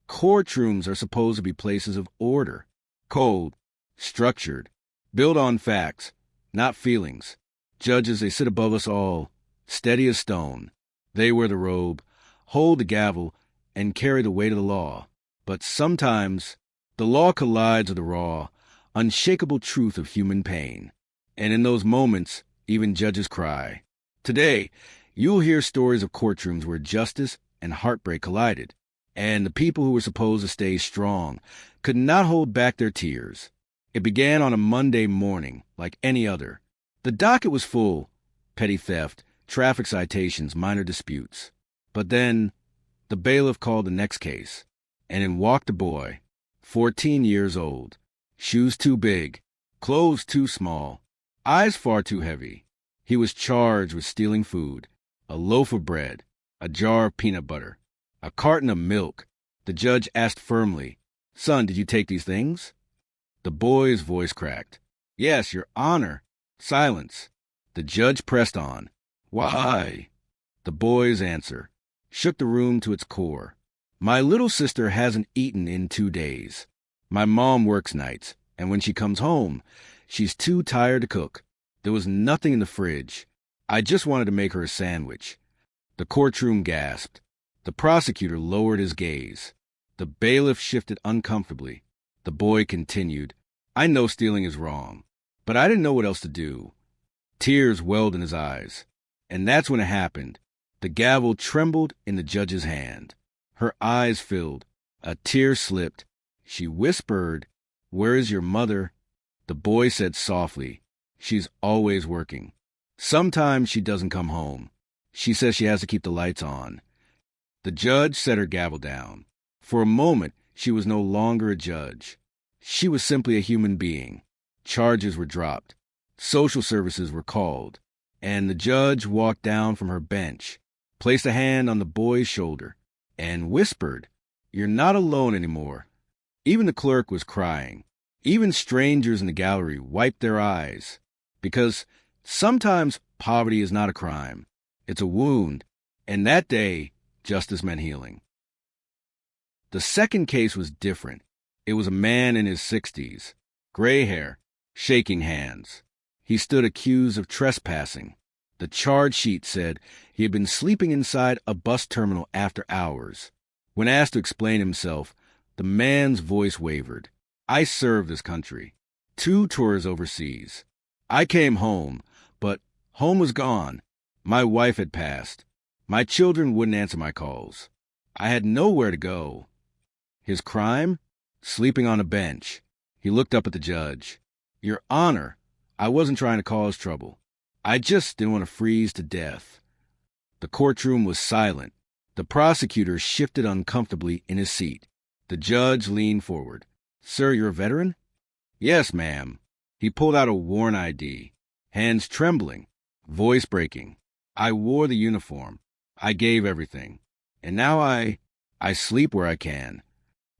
Courtrooms are supposed to be places of order, cold, structured, built on facts, not feelings. Judges, they sit above us all, steady as stone. They wear the robe, hold the gavel, and carry the weight of the law. But sometimes the law collides with the raw, unshakable truth of human pain. And in those moments, even judges cry. Today, you'll hear stories of courtrooms where justice and heartbreak collided, and the people who were supposed to stay strong could not hold back their tears. It began on a Monday morning, like any other. The docket was full: petty theft, traffic citations, minor disputes. But then, the bailiff called the next case, and in walked a boy, 14 years old, shoes too big, clothes too small, eyes far too heavy. He was charged with stealing food, a loaf of bread, a jar of peanut butter, a carton of milk. The judge asked firmly, "Son, did you take these things?" The boy's voice cracked. "Yes, Your Honor." Silence. The judge pressed on. "Why?" The boy's answer shook the room to its core. "My little sister hasn't eaten in 2 days. My mom works nights, and when she comes home, she's too tired to cook. There was nothing in the fridge. I just wanted to make her a sandwich." The courtroom gasped. The prosecutor lowered his gaze. The bailiff shifted uncomfortably. The boy continued, "I know stealing is wrong, but I didn't know what else to do." Tears welled in his eyes. And that's when it happened. The gavel trembled in the judge's hand. Her eyes filled. A tear slipped. She whispered, "Where is your mother?" The boy said softly, "She's always working. Sometimes she doesn't come home. She says she has to keep the lights on." The judge set her gavel down. For a moment, she was no longer a judge. She was simply a human being. Charges were dropped. Social services were called. And the judge walked down from her bench, placed a hand on the boy's shoulder, and whispered, "You're not alone anymore." Even the clerk was crying. Even strangers in the gallery wiped their eyes. Because sometimes poverty is not a crime. It's a wound. And that day, justice meant healing. The second case was different. It was a man in his 60s, gray hair, shaking hands. He stood accused of trespassing. The charge sheet said he had been sleeping inside a bus terminal after hours. When asked to explain himself, the man's voice wavered. "I served this country. 2 tours overseas. I came home, but home was gone. My wife had passed. My children wouldn't answer my calls. I had nowhere to go." His crime? Sleeping on a bench. He looked up at the judge. "Your Honor, I wasn't trying to cause trouble. I just didn't want to freeze to death." The courtroom was silent. The prosecutor shifted uncomfortably in his seat. The judge leaned forward. "Sir, you're a veteran?" "Yes, ma'am." He pulled out a worn ID, hands trembling, voice breaking. "I wore the uniform. I gave everything. And now I sleep where I can."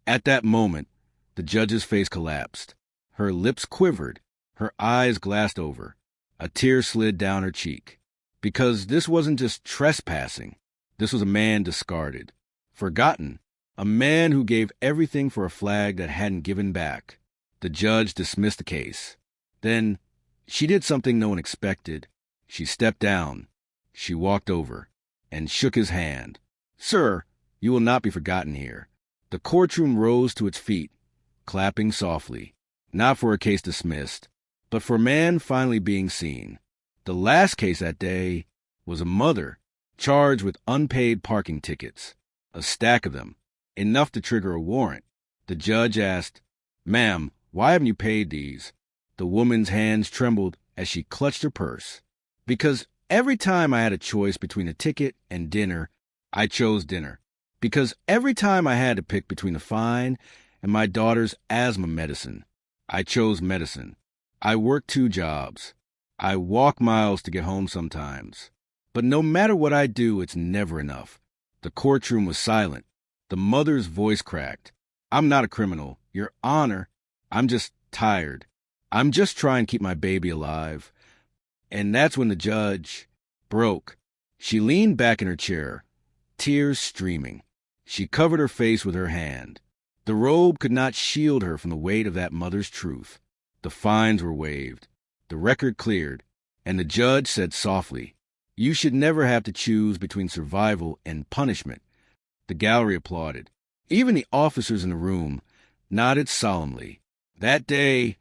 At that moment, the judge's face collapsed. Her lips quivered. Her eyes glassed over. A tear slid down her cheek. Because this wasn't just trespassing. This was a man discarded, forgotten, a man who gave everything for a flag that hadn't given back. The judge dismissed the case. Then she did something no one expected. She stepped down. She walked over and shook his hand. "Sir, you will not be forgotten here." The courtroom rose to its feet, clapping softly, not for a case dismissed, but for a man finally being seen. The last case that day was a mother charged with unpaid parking tickets, a stack of them, enough to trigger a warrant. The judge asked, "Ma'am, why haven't you paid these?" The woman's hands trembled as she clutched her purse. "Because every time I had a choice between a ticket and dinner, I chose dinner. Because every time I had to pick between the fine and my daughter's asthma medicine, I chose medicine. I work 2 jobs. I walk miles to get home sometimes. But no matter what I do, it's never enough." The courtroom was silent. The mother's voice cracked. "I'm not a criminal, Your Honor. I'm just tired. I'm just trying to keep my baby alive." And that's when the judge broke. She leaned back in her chair, tears streaming. She covered her face with her hand. The robe could not shield her from the weight of that mother's truth. The fines were waived, the record cleared, and the judge said softly, "You should never have to choose between survival and punishment." The gallery applauded. Even the officers in the room nodded solemnly. That day,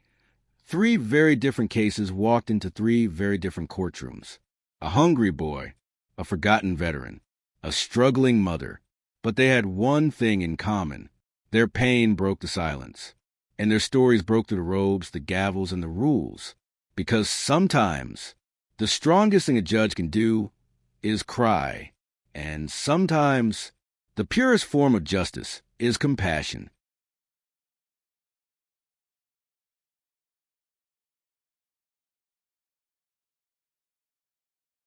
3 very different cases walked into 3 very different courtrooms. A hungry boy, a forgotten veteran, a struggling mother. But they had one thing in common. Their pain broke the silence, and their stories broke through the robes, the gavels, and the rules. Because sometimes the strongest thing a judge can do is cry, and sometimes the purest form of justice is compassion.